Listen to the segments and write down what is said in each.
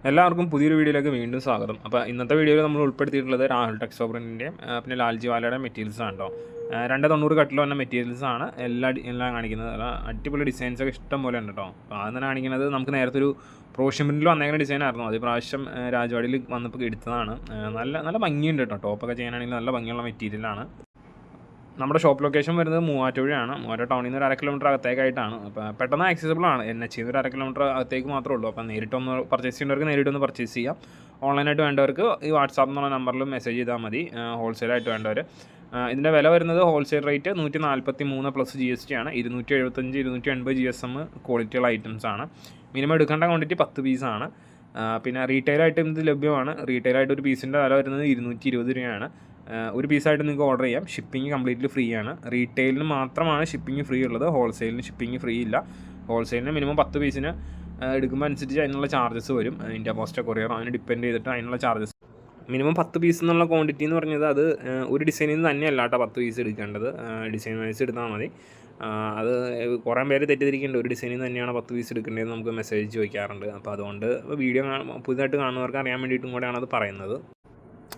എല്ലാവർക്കും പുതിയൊരു വീഡിയോയിലേക്ക് വീണ്ടും സ്വാഗതം. അപ്പോൾ ഇന്നത്തെ വീഡിയോയിൽ നമ്മൾ ഉൾപ്പെടുത്തിയിട്ടുള്ളത് രാഹുൽ ടെക്സ്റ്റോ പ്രിൻറ്റിൻ്റെയും പിന്നെ ലാൽജി വാലയുടെയും മെറ്റീരിയൽസാണ് കേട്ടോ. 290 കട്ടിൽ വന്ന മെറ്റീരിയൽസാണ് എല്ലാം കാണിക്കുന്നത്. അടിപൊളി ഡിസൈൻസൊക്കെ ഇഷ്ടം പോലെ ഉണ്ട് കേട്ടോ. അപ്പോൾ അത് തന്നെ കാണിക്കുന്നത് നമുക്ക് നേരത്തെ ഒരു പ്രോഷ്യൻ പ്രിൻറ്റിൽ വന്നേക്കുന്ന ഡിസൈനായിരുന്നു. അത് പ്രാവശ്യം രാജവാടിയിൽ വന്നപ്പോൾ എടുത്തതാണ്. നല്ല ഭംഗിയുണ്ട് കേട്ടോ. ടോപ്പൊക്കെ ചെയ്യാനാണെങ്കിൽ നല്ല ഭംഗിയുള്ള മെറ്റീരിയലാണ്. നമ്മുടെ ഷോപ്പ് ലൊക്കേഷൻ വരുന്നത് മൂവാറ്റുപുഴയാണ്. മൂവാറ്റുപുഴ ടൗണിൽ നിന്ന് ഒരു 1/2 കിലോമീറ്റർ അകത്തേക്കായിട്ടാണ്. അപ്പോൾ പെട്ടെന്ന് ആക്സസിബിൾ ആണ്. NH നിന്ന് ഒരു 1/2 കിലോമീറ്റർ അകത്തേക്ക് മാത്രമേ ഉള്ളൂ. അപ്പോൾ നേരിട്ടൊന്ന് പർച്ചേസ് ചെയ്യേണ്ടവർക്ക് നേരിട്ടൊന്ന് പർച്ചേസ് ചെയ്യാം. ഓൺലൈനായിട്ട് വേണ്ടവർക്ക് ഈ വാട്സാപ്പ് എന്നുള്ള നമ്പറിൽ മെസ്സേജ് ചെയ്താൽ മതി. ഹോൾസെയിലായിട്ട് വേണ്ടവർ. ഇതിൻ്റെ വില വരുന്നത് ഹോൾസെയിൽ റേറ്റ് 143 പ്ലസ് GST ആണ്. 275 280 GSM ക്വാളിറ്റിയുള്ള ഐറ്റംസ് ആണ്. മിനിമം എടുക്കേണ്ട ക്വാണ്ടിറ്റി 10 പീസാണ്. പിന്നെ റീറ്റെയിലായിട്ട് ഇത് ലഭ്യമാണ്. റീറ്റെയിലായിട്ട് ഒരു പീസിൻ്റെ വില വരുന്നത് 220 രൂപയാണ്. ഒരു പീസായിട്ട് നിങ്ങൾക്ക് ഓർഡർ ചെയ്യാം. ഷിപ്പിംഗ് കംപ്ലീറ്റ്ലി ഫ്രീ ആണ്. റീറ്റെയിലിന് മാത്രമാണ് ഷിപ്പിംഗ് ഫ്രീ ഉള്ളത്. ഹോൾസെയിലിന് ഷിപ്പിംഗ് ഫ്രീ ഇല്ല. ഹോൾസെയിലിന് മിനിമം 10 പീസിന് എടുക്കുമ്പോൾ അനുസരിച്ച് അതിനുള്ള ചാർജസ് വരും. ഇന്ത്യ പോസ്റ്റ് കൊറിയർ അതിന് ഡിപ്പെൻഡ് ചെയ്തിട്ട് അതിനുള്ള ചാർജസ്. മിനിമം 10 പീസ് എന്നുള്ള ക്വാണ്ടിറ്റി എന്ന് പറഞ്ഞത് അത് ഒരു ഡിസൈനിൽ നിന്ന് തന്നെയല്ല കേട്ടോ 10 പീസ് എടുക്കേണ്ടത്. ഡിസൈൻ വൈസ് എടുത്താൽ മതി. അത് കുറേ പേര് തെറ്റിദ്ധരിക്കുന്നുണ്ട്. ഒരു ഡിസൈനിൽ നിന്ന് തന്നെയാണ് 10 പീസ് എടുക്കേണ്ടതെന്ന് നമുക്ക് മെസ്സേജ് ചോദിക്കാറുണ്ട്. അപ്പോൾ അതുകൊണ്ട് വീഡിയോ പുതുതായിട്ട് കാണുന്നവർക്ക് അറിയാൻ വേണ്ടിയിട്ടും കൂടെയാണ് അത് പറയുന്നത്.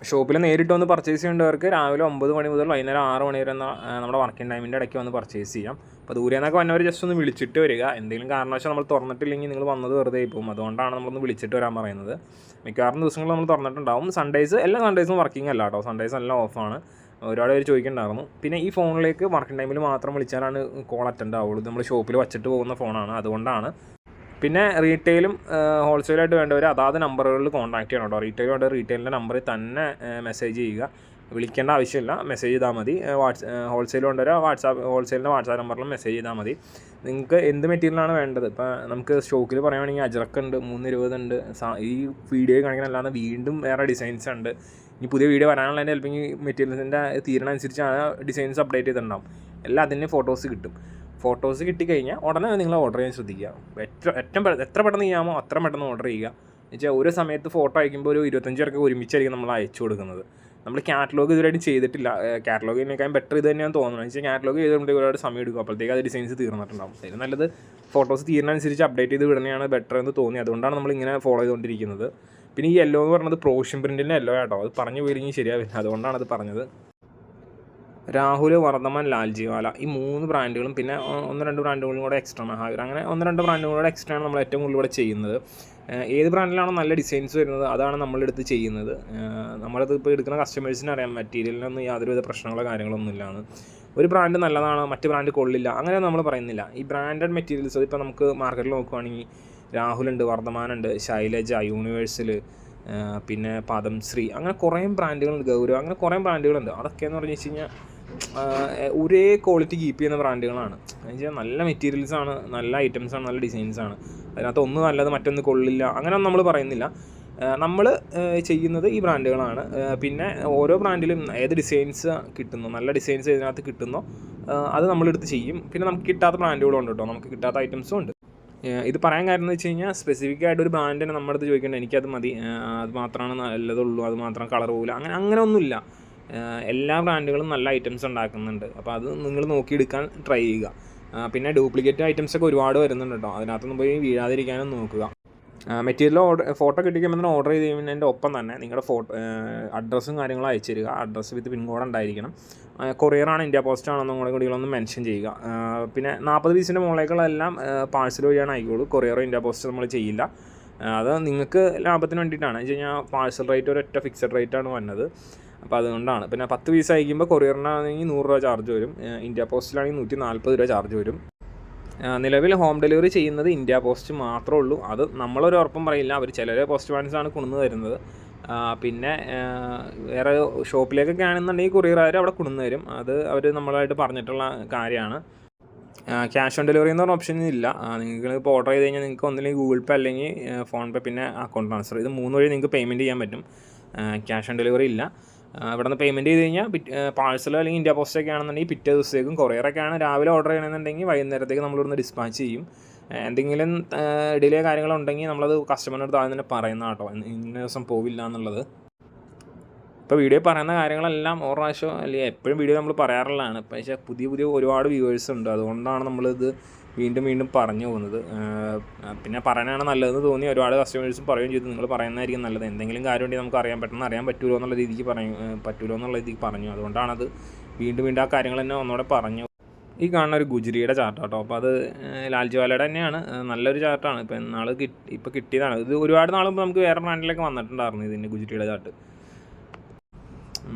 ഷോപ്പിൽ നേരിട്ട് വന്ന് പർച്ചേസ് ചെയ്യേണ്ടവർക്ക് രാവിലെ 9 മണി മുതൽ വൈകുന്നേരം 6 മണി വരെ നമ്മുടെ വർക്കിംഗ് ടൈമിൻ്റെ ഇടയ്ക്ക് വന്ന് പർച്ചേസ് ചെയ്യാം. അപ്പോൾ ദൂരെ നിന്നൊക്കെ വന്നവർ ജസ്റ്റ് ഒന്ന് വിളിച്ചിട്ട് വരിക. എന്തെങ്കിലും കാരണവശാൽ നമ്മൾ തുറന്നിട്ടില്ലെങ്കിൽ നിങ്ങൾ വന്നത് വെറുതെ പോകും. അതുകൊണ്ടാണ് നമ്മളൊന്ന് വിളിച്ചിട്ട് വരാൻ പറയുന്നത്. മിക്കവാറും ദിവസങ്ങൾ നമ്മൾ തുറന്നിട്ടുണ്ടാവും. എല്ലാ സൺഡേസും വർക്കിംഗ് അല്ല കേട്ടോ. സൺഡേസ് എല്ലാം ഓഫാണ്. ഒരുപാട് പേര് ചോദിക്കുന്നുണ്ടായിരുന്നു. പിന്നെ ഈ ഫോണിലേക്ക് വർക്കിംഗ് ടൈമിൽ മാത്രം വിളിച്ചാലാണ് കോൾ അറ്റൻഡ് ആവുള്ളൂ. നമ്മൾ ഷോപ്പിൽ വച്ചിട്ട് പോകുന്ന ഫോണാണ്. അതുകൊണ്ടാണ്. പിന്നെ റീറ്റെയിലും ഹോൾസെയിലായിട്ട് വേണ്ടവർ അതാത് നമ്പറുകളിൽ കോൺടാക്ട് ചെയ്യണം കേട്ടോ. റീറ്റെയിൽ വേണ്ടവർ റീറ്റെയിലിൻ്റെ നമ്പറിൽ തന്നെ മെസ്സേജ് ചെയ്യുക. വിളിക്കേണ്ട ആവശ്യമില്ല. മെസ്സേജ് ചെയ്താൽ മതി. ഹോൾസെയിൽ വേണ്ടവർ ഹോൾസെയിലിൻ്റെ വാട്സാപ്പ് നമ്പറിലും മെസ്സേജ് ചെയ്താൽ മതി. നിങ്ങൾക്ക് എന്ത് മെറ്റീരിയലാണ് വേണ്ടത്? ഇപ്പോൾ നമുക്ക് സ്റ്റോക്കിൽ പറയുകയാണെങ്കിൽ അജ്രക്ക് ഉണ്ട്, 320 ഉണ്ട്. ഈ വീഡിയോ കാണിക്കണം. അല്ലാതെ വീണ്ടും വേറെ ഡിസൈൻസ് ഉണ്ട്. ഇനി പുതിയ വീഡിയോ വരാനുള്ളതിൻ്റെ ചിലപ്പോൾ ഈ മെറ്റീരിയൽസിൻ്റെ തീരണനുസരിച്ച് ആ ഡിസൈൻസ് അപ്ഡേറ്റ് ചെയ്തിട്ടുണ്ടാവും. എല്ലാം അതിൻ്റെ ഫോട്ടോസ് കിട്ടും. ഫോട്ടോസ് കിട്ടിക്കഴിഞ്ഞാൽ ഉടനെ നിങ്ങൾ ഓർഡർ ചെയ്യാൻ ശ്രദ്ധിക്കുക. എത്ര പെട്ടെന്ന് ചെയ്യാമോ അത്ര പെട്ടെന്ന് ഓർഡർ ചെയ്യുക. എന്നുവെച്ചാൽ ഒരു സമയത്ത് ഫോട്ടോ അയക്കുമ്പോൾ ഒരു 25 പേർക്ക് ഒരുമിച്ചായിരിക്കും നമ്മൾ അയച്ചു കൊടുക്കുന്നത്. നമ്മൾ കാറ്റലോഗ് ഇതുവരെയായിട്ട് ചെയ്തിട്ടില്ല. കാറ്റലോഗ് ചെയ്യുന്നതിനേക്കാൾ ബെറ്റർ ഇത് തന്നെയാണ് തോന്നുന്നത്. എന്ന് വെച്ചാൽ കാറ്റലോഗ് ചെയ്തുകൊണ്ടെങ്കിൽ ഒരുപാട് സമയം എടുക്കും. അപ്പോഴത്തേക്ക് അത് ഡിസൈൻസ് തീർന്നിട്ടുണ്ടാവും. അതിന് നല്ലത് ഫോട്ടോസ് തീരുന്നതനുസരിച്ച് അപ്ഡേറ്റ് ചെയ്ത് വിടുന്നതാണ് ബെറ്റർ എന്ന് തോന്നി. അതുകൊണ്ടാണ് നമ്മളിങ്ങനെ ഫോളോ ചെയ്തുകൊണ്ടിരിക്കുന്നത്. പിന്നെ ഈ യെല്ലോ എന്ന് പറഞ്ഞത് പ്രോഷ്യൻ പ്രിൻറ്റിൻ്റെ യെല്ലോ കേട്ടോ. അത് പറഞ്ഞു പോയില്ലെങ്കിൽ ശരിയാവില്ല. അതുകൊണ്ടാണ് അത് പറഞ്ഞത്. രാഹുൽ, വർദ്ധമാൻ, ലാൽജി വാല ഈ 3 ബ്രാൻഡുകളും പിന്നെ 1-2 ബ്രാൻഡുകളും കൂടെ എക്സ്ട്രാ മഹാവീർ അങ്ങനെ 1-2 ബ്രാൻഡുകളും കൂടെ എക്സ്ട്രാ ആണ് നമ്മൾ ഏറ്റവും കൂടുതൽ ഇവിടെ ചെയ്യുന്നത്. ഏത് ബ്രാൻഡിലാണോ നല്ല ഡിസൈൻസ് വരുന്നത് അതാണ് നമ്മളെടുത്ത് ചെയ്യുന്നത്. നമ്മളത് ഇപ്പോൾ എടുക്കുന്ന കസ്റ്റമേഴ്സിന് അറിയാം മെറ്റീരിയലിനൊന്നും യാതൊരുവിധ പ്രശ്നങ്ങളോ കാര്യങ്ങളൊന്നും ഇല്ലാന്ന്. ഒരു ബ്രാൻഡ് നല്ലതാണ്, മറ്റ് ബ്രാൻഡ് കൊള്ളില്ല അങ്ങനെയൊന്നും നമ്മൾ പറയുന്നില്ല. ഈ ബ്രാൻഡഡ് മെറ്റീരിയൽസ് ഇപ്പോൾ നമുക്ക് മാർക്കറ്റിൽ നോക്കുകയാണെങ്കിൽ രാഹുലുണ്ട്, വർദ്ധമാനുണ്ട്, ശൈലജ, യൂണിവേഴ്സൽ, പിന്നെ പദംശ്രീ അങ്ങനെ കുറേ ബ്രാൻഡുകളുണ്ട്, ഗൗരവ് അങ്ങനെ കുറേ ബ്രാൻഡുകളുണ്ട്. അതൊക്കെയെന്ന് പറഞ്ഞു വെച്ച് കഴിഞ്ഞാൽ ഒരേ ക്വാളിറ്റി കീപ്പ് ചെയ്യുന്ന ബ്രാൻഡുകളാണ്. എന്നുവെച്ചാൽ നല്ല മെറ്റീരിയൽസാണ്, നല്ല ഐറ്റംസാണ്, നല്ല ഡിസൈൻസാണ്. അതിനകത്ത് ഒന്ന് നല്ലത് മറ്റൊന്ന് കൊള്ളില്ല അങ്ങനെയൊന്നും നമ്മൾ പറയുന്നില്ല. നമ്മൾ ചെയ്യുന്നത് ഈ ബ്രാൻഡുകളാണ്. പിന്നെ ഓരോ ബ്രാൻഡിലും ഏത് ഡിസൈൻസ് കിട്ടുന്നു, നല്ല ഡിസൈൻസ് ഇതിനകത്ത് കിട്ടുന്നോ അത് നമ്മളെടുത്ത് ചെയ്യും. പിന്നെ നമുക്ക് കിട്ടാത്ത ബ്രാൻഡുകളും ഉണ്ട് കേട്ടോ. നമുക്ക് കിട്ടാത്ത ഐറ്റംസും ഉണ്ട്. ഇത് പറയാൻ കാരണം എന്ന് വെച്ച് കഴിഞ്ഞാൽ സ്പെസിഫിക് ആയിട്ട് ഒരു ബ്രാൻഡിനെ നമ്മുടെ അടുത്ത് ചോദിക്കേണ്ടത് എനിക്കത് മതി, അത് മാത്രമാണ് നല്ലതുള്ളൂ, അത് മാത്രം കളർ പോകില്ല അങ്ങനെ ഒന്നുമില്ല. എല്ലാ ബ്രാൻഡുകളും നല്ല ഐറ്റംസ് ഉണ്ടാക്കുന്നുണ്ട്. അപ്പോൾ അത് നിങ്ങൾ നോക്കിയെടുക്കാൻ ട്രൈ ചെയ്യുക. പിന്നെ ഡ്യൂപ്ലിക്കേറ്റ് ഐറ്റംസൊക്കെ ഒരുപാട് വരുന്നുണ്ട് കേട്ടോ. അതിനകത്തൊന്നും പോയി വീഴാതിരിക്കാനും നോക്കുക. മെറ്റീരിയൽ ഫോട്ടോ കിട്ടിക്കുമ്പോൾ ഓർഡർ ചെയ്ത് കഴിയുന്നതിൻ്റെ ഒപ്പം തന്നെ നിങ്ങളുടെ അഡ്രസ്സും കാര്യങ്ങളും അയച്ചു തരിക. അഡ്രസ്സ് വിത്ത് പിൻകോഡ് ഉണ്ടായിരിക്കണം. കൊറിയറാണ്, ഇന്ത്യ പോസ്റ്റ് ആണെന്നും കൂടെ ഒന്ന് മെൻഷൻ ചെയ്യുക. പിന്നെ 40 പീസിൻ്റെ മുകളിലേക്കുള്ളതെല്ലാം പാഴ്സൽ വഴിയാണ് ആയിക്കോളൂ. കൊറിയറോ ഇന്ത്യ പോസ്റ്റ് നമ്മൾ ചെയ്യില്ല. അത് നിങ്ങൾക്ക് ലാഭത്തിന് വേണ്ടിയിട്ടാണ്. എന്ന് വെച്ച് കഴിഞ്ഞാൽ പാഴ്സൽ റേറ്റ് ഒരൊറ്റ ഫിക്സഡ് റേറ്റാണ് വന്നത്. അപ്പോൾ അതുകൊണ്ടാണ്. പിന്നെ 10 പീസ് അയക്കുമ്പോൾ കൊറിയറിനാണെങ്കിൽ 100 രൂപ ചാർജ് വരും. ഇന്ത്യ പോസ്റ്റിലാണെങ്കിൽ 140 രൂപ ചാർജ് വരും. നിലവിൽ ഹോം ഡെലിവറി ചെയ്യുന്നത് ഇന്ത്യ പോസ്റ്റ് മാത്രമേ ഉള്ളൂ. അത് നമ്മളൊരു ഉറപ്പും പറയില്ല. അവർ ചിലരെ പോസ്റ്റ് വാൻസാണ് കൊണ്ടുവന്ന് തരുന്നത്. പിന്നെ വേറെ ഷോപ്പിലേക്കൊക്കെ ആണെന്നുണ്ടെങ്കിൽ കൊറിയറുകാർ അവിടെ കൊണ്ടുവന്ന് തരും. അത് അവർ നമ്മളായിട്ട് പറഞ്ഞിട്ടുള്ള കാര്യമാണ്. ക്യാഷ് ഓൺ ഡെലിവറി എന്ന് പറഞ്ഞ ഓപ്ഷൻ ഇല്ല. നിങ്ങൾ ഇപ്പോൾ ഓർഡർ ചെയ്ത് കഴിഞ്ഞാൽ നിങ്ങൾക്ക് ഒന്നില്ലെങ്കിൽ ഗൂഗിൾ പേ അല്ലെങ്കിൽ ഫോൺ പേ പിന്നെ അക്കൗണ്ട് ട്രാൻസ്ഫർ ഇത് 3 വഴി നിങ്ങൾക്ക് പേയ്മെൻറ്റ് ചെയ്യാൻ പറ്റും. ക്യാഷ് ഓൺ ഡെലിവറി ഇല്ല. ഇവിടെ നിന്ന് പേയ്മെൻറ്റ് ചെയ്ത് കഴിഞ്ഞാൽ പാഴ്സലോ അല്ലെങ്കിൽ ഇന്ത്യ പോസ്റ്റൊക്കെ ആണെന്നുണ്ടെങ്കിൽ പിറ്റേ ദിവസത്തേക്കും, കൊറിയറൊക്കെയാണ് രാവിലെ ഓർഡർ ചെയ്യണമെന്നുണ്ടെങ്കിൽ വൈകുന്നേരത്തേക്ക് നമ്മളിവിടുന്ന് ഡിസ്പാച്ച് ചെയ്യും. എന്തെങ്കിലും ഡിലേ കാര്യങ്ങളുണ്ടെങ്കിൽ നമ്മളത് കസ്റ്റമറിനടുത്ത് ആദ്യം തന്നെ പറയുന്ന കേട്ടോ, ഇന്ന ദിവസം പോവില്ല എന്നുള്ളത്. ഇപ്പോൾ വീഡിയോ പറയുന്ന കാര്യങ്ങളെല്ലാം ഓരോ പ്രാവശ്യം അല്ലെങ്കിൽ എപ്പോഴും വീഡിയോ നമ്മൾ പറയാറുള്ളതാണ്. പക്ഷേ പുതിയ ഒരുപാട് വ്യൂവേഴ്സ് ഉണ്ട്. അതുകൊണ്ടാണ് നമ്മളിത് വീണ്ടും വീണ്ടും പറഞ്ഞു പോകുന്നത്. പിന്നെ പറയാനാണ് നല്ലതെന്ന് തോന്നി ഒരുപാട് കസ്റ്റമേഴ്സും പറയുകയും ചെയ്തു, നിങ്ങൾ പറയുന്നതായിരിക്കും നല്ലത്, എന്തെങ്കിലും കാര്യമുണ്ടെങ്കിൽ നമുക്ക് അറിയാൻ പറ്റുമല്ലോ എന്നുള്ള രീതിക്ക് പറഞ്ഞു. അതുകൊണ്ടാണത് വീണ്ടും വീണ്ടും ആ കാര്യങ്ങൾ തന്നെ ഒന്നുകൂടെ പറഞ്ഞു. ഈ കാണുന്ന ഒരു ഗുജറിയുടെ ചാർട്ട് കേട്ടോ. അപ്പോൾ അത് ലാൽജിവാലയുടെ തന്നെയാണ്, നല്ലൊരു ചാർട്ടാണ്. ഇപ്പോൾ കിട്ടിയതാണ് ഇത്. ഒരുപാട് നാൾ മുമ്പ് നമുക്ക് വേറെ ബ്രാൻഡിലൊക്കെ വന്നിട്ടുണ്ടായിരുന്നു ഇതിൻ്റെ ഗുജറിയുടെ ചാർട്ട്.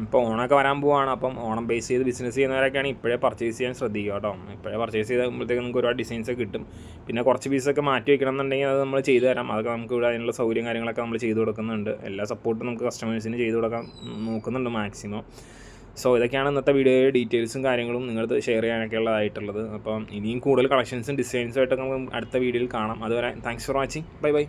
ഇപ്പോൾ ഓണമൊക്കെ വരാൻ പോവുകയാണ്. അപ്പം ഓണം ബേസ് ചെയ്ത് ബിസിനസ് ചെയ്യുന്നവരൊക്കെയാണ് ഇപ്പോഴേ പർച്ചേസ് ചെയ്യാൻ ശ്രദ്ധിക്കുക കേട്ടോ. ഇപ്പോഴേ പർച്ചേസ് ചെയ്തുമ്പോഴത്തേക്ക് നമുക്ക് ഒരുപാട് ഡിസൈൻസൊക്കെ കിട്ടും. പിന്നെ കുറച്ച് പീസൊക്കെ മാറ്റി വയ്ക്കണം എന്നുണ്ടെങ്കിൽ അത് നമ്മൾ ചെയ്തു തരാം. അതൊക്കെ നമുക്ക് ഇവിടെ അതിനുള്ള സൗകര്യം കാര്യങ്ങളൊക്കെ നമ്മൾ ചെയ്തു കൊടുക്കുന്നുണ്ട്. എല്ലാ സപ്പോർട്ടും നമുക്ക് കസ്റ്റമേഴ്സിന് ചെയ്തു കൊടുക്കാൻ നോക്കുന്നുണ്ട് മാക്സിമം. സോ ഇതൊക്കെയാണ് ഇന്നത്തെ വീഡിയോയുടെ ഡീറ്റെയിൽസും കാര്യങ്ങളും നിങ്ങൾക്ക് ഷെയർ ചെയ്യാനൊക്കെ ഉള്ളതായിട്ടുള്ളത്. അപ്പം ഇനിയും കൂടുതൽ കളക്ഷൻസും ഡിസൈൻസും ആയിട്ടൊക്കെ നമുക്ക് അടുത്ത വീഡിയോയിൽ കാണാം. അതുവരെ താങ്ക്സ് ഫോർ വാച്ചിങ്. ബൈ.